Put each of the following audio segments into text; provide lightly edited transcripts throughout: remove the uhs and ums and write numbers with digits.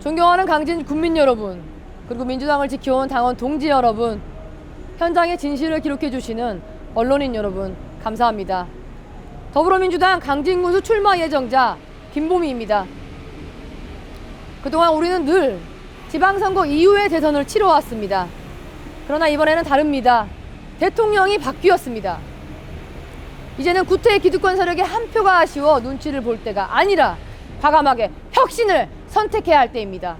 존경하는 강진 국민 여러분, 그리고 민주당을 지켜온 당원 동지 여러분, 현장의 진실을 기록해 주시는 언론인 여러분, 감사합니다. 더불어민주당 강진군수 출마 예정자 김보미입니다. 그동안 우리는 늘 지방선거 이후의 대선을 치러왔습니다. 그러나 이번에는 다릅니다. 대통령이 바뀌었습니다. 이제는 구태의 기득권 세력의 한 표가 아쉬워 눈치를 볼 때가 아니라 과감하게 혁신을 선택해야 할 때입니다.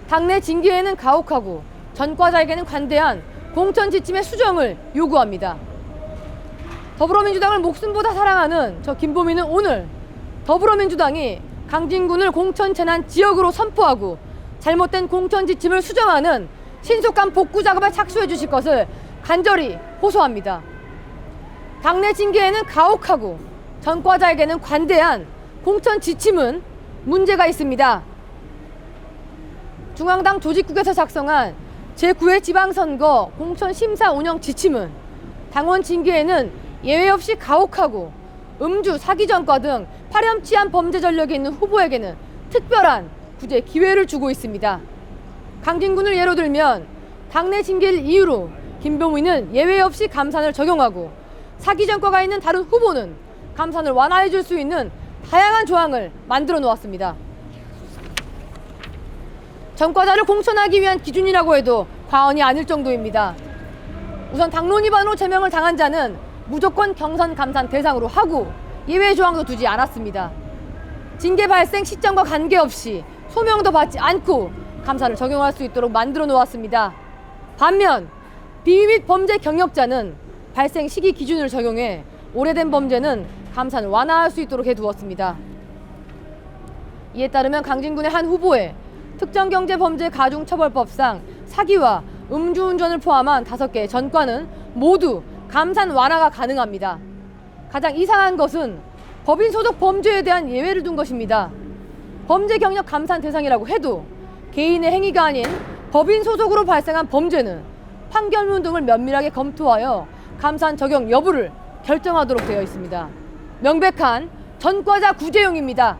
당내 징계에는 가혹하고 전과자에게는 관대한 공천 지침의 수정을 요구합니다. 더불어민주당을 목숨보다 사랑하는 저 김보미는 오늘 더불어민주당이 강진군을 공천 재난 지역으로 선포하고 잘못된 공천 지침을 수정하는 신속한 복구 작업에 착수해 주실 것을 간절히 호소합니다. 당내 징계에는 가혹하고 전과자에게는 관대한 공천 지침은 문제가 있습니다. 중앙당 조직국에서 작성한 제9회 지방선거 공천 심사 운영 지침은 당원 징계에는 예외 없이 가혹하고 음주, 사기 전과 등 파렴치한 범죄 전력이 있는 후보에게는 특별한 구제 기회를 주고 있습니다. 강진군을 예로 들면 당내 징계를 이유로 김보미는 예외 없이 감산을 적용하고 사기 전과가 있는 다른 후보는 감산을 완화해 줄 수 있는 다양한 조항을 만들어 놓았습니다. 전과자를 공천하기 위한 기준이라고 해도 과언이 아닐 정도입니다. 우선 당론 위반으로 제명을 당한 자는 무조건 경선 감산 대상으로 하고 예외 조항도 두지 않았습니다. 징계 발생 시점과 관계없이 소명도 받지 않고 감사를 적용할 수 있도록 만들어 놓았습니다. 반면 비위 및 범죄 경력자는 발생 시기 기준을 적용해 오래된 범죄는 감사를 완화할 수 있도록 해두었습니다. 이에 따르면 강진군의 한 후보에 특정경제범죄가중처벌법상 사기와 음주운전을 포함한 5개의 전과는 모두 감산 완화가 가능합니다. 가장 이상한 것은 법인 소속 범죄에 대한 예외를 둔 것입니다. 범죄 경력 감산 대상이라고 해도 개인의 행위가 아닌 법인 소속으로 발생한 범죄는 판결문 등을 면밀하게 검토하여 감산 적용 여부를 결정하도록 되어 있습니다. 명백한 전과자 구제용입니다.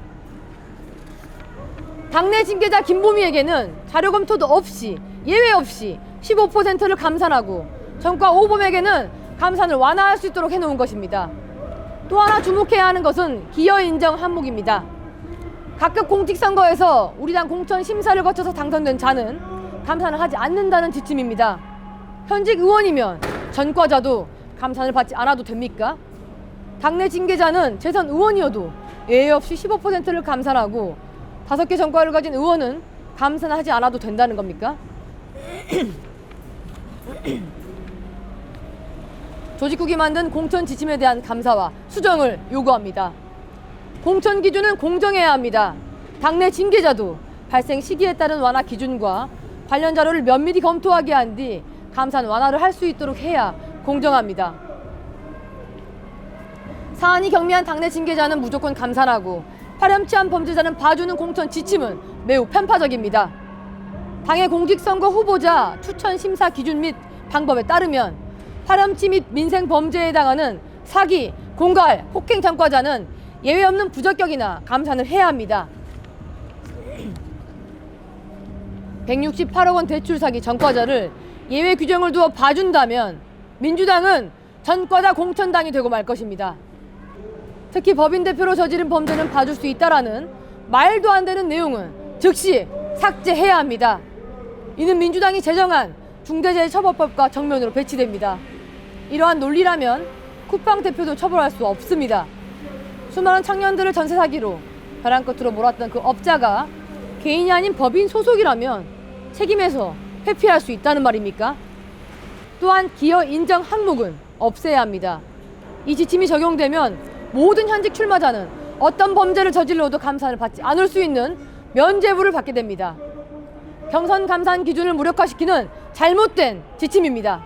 당내 징계자 김보미에게는 자료 검토도 없이 예외 없이 15%를 감산하고 전과 오범에게는 감산을 완화할 수 있도록 해놓은 것입니다. 또 하나 주목해야 하는 것은 기여 인정 항목입니다. 각급 공직선거에서 우리 당 공천 심사를 거쳐서 당선된 자는 감산을 하지 않는다는 지침입니다. 현직 의원이면 전과자도 감산을 받지 않아도 됩니까? 당내 징계자는 재선 의원이어도 예외 없이 15%를 감산하고 5개 전과를 가진 의원은 감산하지 않아도 된다는 겁니까? 조직국이 만든 공천 지침에 대한 감사와 수정을 요구합니다. 공천 기준은 공정해야 합니다. 당내 징계자도 발생 시기에 따른 완화 기준과 관련 자료를 면밀히 검토하게 한 뒤 감산 완화를 할 수 있도록 해야 공정합니다. 사안이 경미한 당내 징계자는 무조건 감산하고 파렴치한 범죄자는 봐주는 공천 지침은 매우 편파적입니다. 당의 공직선거 후보자 추천 심사 기준 및 방법에 따르면 파렴치 및 민생 범죄에 해당하는 사기, 공갈, 폭행 전과자는 예외 없는 부적격이나 감산을 해야 합니다. 168억 원 대출 사기 전과자를 예외 규정을 두어 봐준다면 민주당은 전과자 공천당이 되고 말 것입니다. 특히 법인 대표로 저지른 범죄는 봐줄 수 있다라는 말도 안 되는 내용은 즉시 삭제해야 합니다. 이는 민주당이 제정한 중대재해처벌법과 정면으로 배치됩니다. 이러한 논리라면 쿠팡 대표도 처벌할 수 없습니다. 수많은 청년들을 전세 사기로 벼랑 끝으로 몰았던 그 업자가 개인이 아닌 법인 소속이라면 책임에서 회피할 수 있다는 말입니까? 또한 기여 인정 항목은 없애야 합니다. 이 지침이 적용되면 모든 현직 출마자는 어떤 범죄를 저질러도 감산을 받지 않을 수 있는 면죄부를 받게 됩니다. 경선 감산 기준을 무력화시키는 잘못된 지침입니다.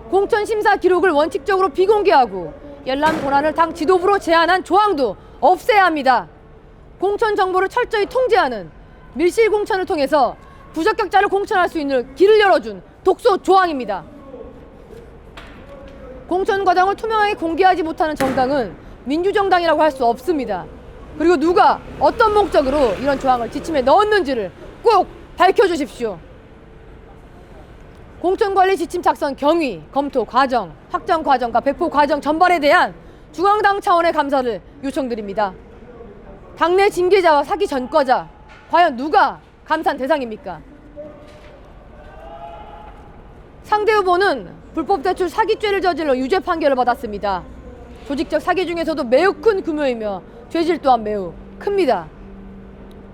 공천 심사 기록을 원칙적으로 비공개하고 열람 권한을 당 지도부로 제한한 조항도 없애야 합니다. 공천 정보를 철저히 통제하는 밀실 공천을 통해서 부적격자를 공천할 수 있는 길을 열어준 독소 조항입니다. 공천 과정을 투명하게 공개하지 못하는 정당은 민주정당이라고 할 수 없습니다. 그리고 누가 어떤 목적으로 이런 조항을 지침에 넣었는지를 꼭 밝혀주십시오. 공천관리 지침 작성 경위, 검토 과정, 확정 과정과 배포 과정 전반에 대한 중앙당 차원의 감사를 요청드립니다. 당내 징계자와 사기 전과자, 과연 누가 감사 대상입니까? 상대 후보는 불법 대출 사기죄를 저질러 유죄 판결을 받았습니다. 조직적 사기 중에서도 매우 큰 규모이며 죄질 또한 매우 큽니다.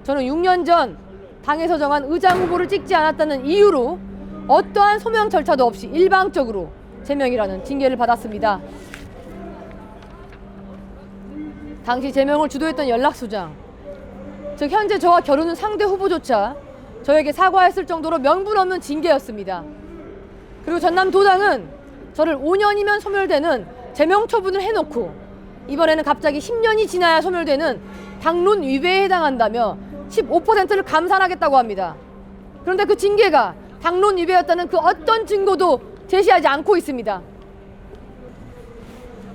저는 6년 전 당에서 정한 의장 후보를 찍지 않았다는 이유로 어떠한 소명 절차도 없이 일방적으로 제명이라는 징계를 받았습니다. 당시 제명을 주도했던 연락소장, 즉 현재 저와 겨루는 상대 후보조차 저에게 사과했을 정도로 명분 없는 징계였습니다. 그리고 전남도당은 저를 5년이면 소멸되는 제명 처분을 해놓고 이번에는 갑자기 10년이 지나야 소멸되는 당론 위배에 해당한다며 15%를 감산하겠다고 합니다. 그런데 그 징계가 당론 위배였다는 그 어떤 증거도 제시하지 않고 있습니다.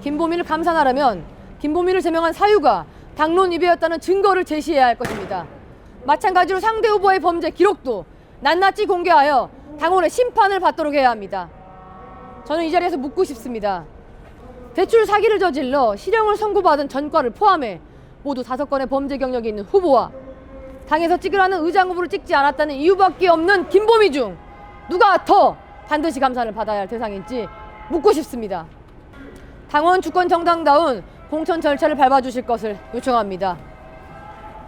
김보민을 감산하려면 김보민을 제명한 사유가 당론 위배였다는 증거를 제시해야 할 것입니다. 마찬가지로 상대 후보의 범죄 기록도 낱낱이 공개하여 당원의 심판을 받도록 해야 합니다. 저는 이 자리에서 묻고 싶습니다. 대출 사기를 저질러 실형을 선고받은 전과를 포함해 모두 5건의 범죄 경력이 있는 후보와 당에서 찍으라는 의장 후보를 찍지 않았다는 이유밖에 없는 김보미 중 누가 더 반드시 감사를 받아야 할 대상인지 묻고 싶습니다. 당원 주권 정당다운 공천 절차를 밟아주실 것을 요청합니다.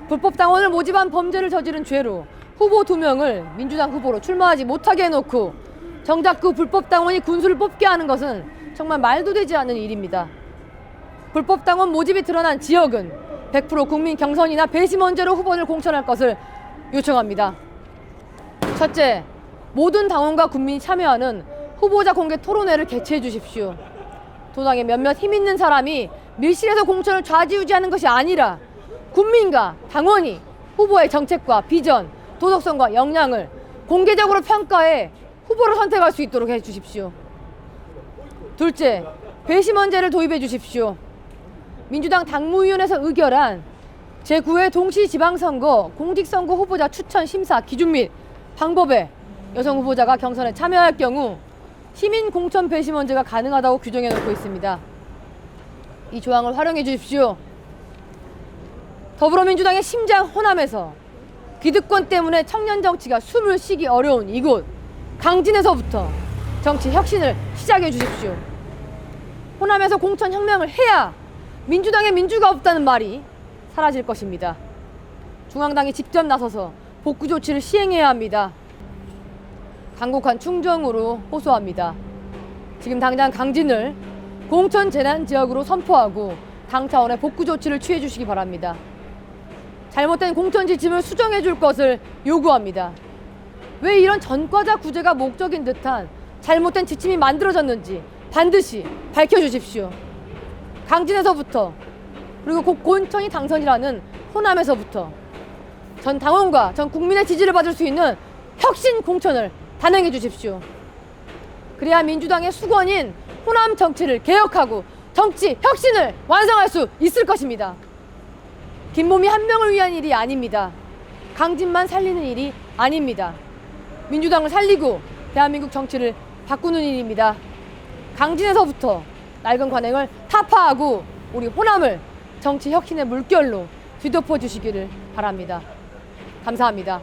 불법 당원을 모집한 범죄를 저지른 죄로 후보 2명을 민주당 후보로 출마하지 못하게 해놓고 정작 그 불법 당원이 군수를 뽑게 하는 것은 정말 말도 되지 않는 일입니다. 불법 당원 모집이 드러난 지역은 100% 국민 경선이나 배심원제로 후보를 공천할 것을 요청합니다. 첫째, 모든 당원과 국민이 참여하는 후보자 공개 토론회를 개최해 주십시오. 도당의 몇몇 힘 있는 사람이 밀실에서 공천을 좌지우지하는 것이 아니라 국민과 당원이 후보의 정책과 비전, 도덕성과 역량을 공개적으로 평가해 후보를 선택할 수 있도록 해 주십시오. 둘째, 배심원제를 도입해 주십시오. 민주당 당무위원회에서 의결한 제9회 동시지방선거 공직선거 후보자 추천 심사 기준 및 방법에 여성 후보자가 경선에 참여할 경우 시민 공천 배심원제가 가능하다고 규정해 놓고 있습니다. 이 조항을 활용해 주십시오. 더불어민주당의 심장 호남에서 기득권 때문에 청년 정치가 숨을 쉬기 어려운 이곳 강진에서부터 정치 혁신을 시작해 주십시오. 호남에서 공천 혁명을 해야 민주당에 민주가 없다는 말이 사라질 것입니다. 중앙당이 직접 나서서 복구 조치를 시행해야 합니다. 강곡한 충정으로 호소합니다. 지금 당장 강진을 공천 재난 지역으로 선포하고 당 차원의 복구 조치를 취해 주시기 바랍니다. 잘못된 공천 지침을 수정해 줄 것을 요구합니다. 왜 이런 전과자 구제가 목적인 듯한 잘못된 지침이 만들어졌는지 반드시 밝혀주십시오. 강진에서부터 그리고 곧 공천이 당선이라는 호남에서부터 전 당원과 전 국민의 지지를 받을 수 있는 혁신 공천을 단행해 주십시오. 그래야 민주당의 수건인 호남 정치를 개혁하고 정치 혁신을 완성할 수 있을 것입니다. 김보미 한 명을 위한 일이 아닙니다. 강진만 살리는 일이 아닙니다. 민주당을 살리고 대한민국 정치를 바꾸는 일입니다. 강진에서부터 낡은 관행을 타파하고 우리 호남을 정치 혁신의 물결로 뒤덮어 주시기를 바랍니다. 감사합니다.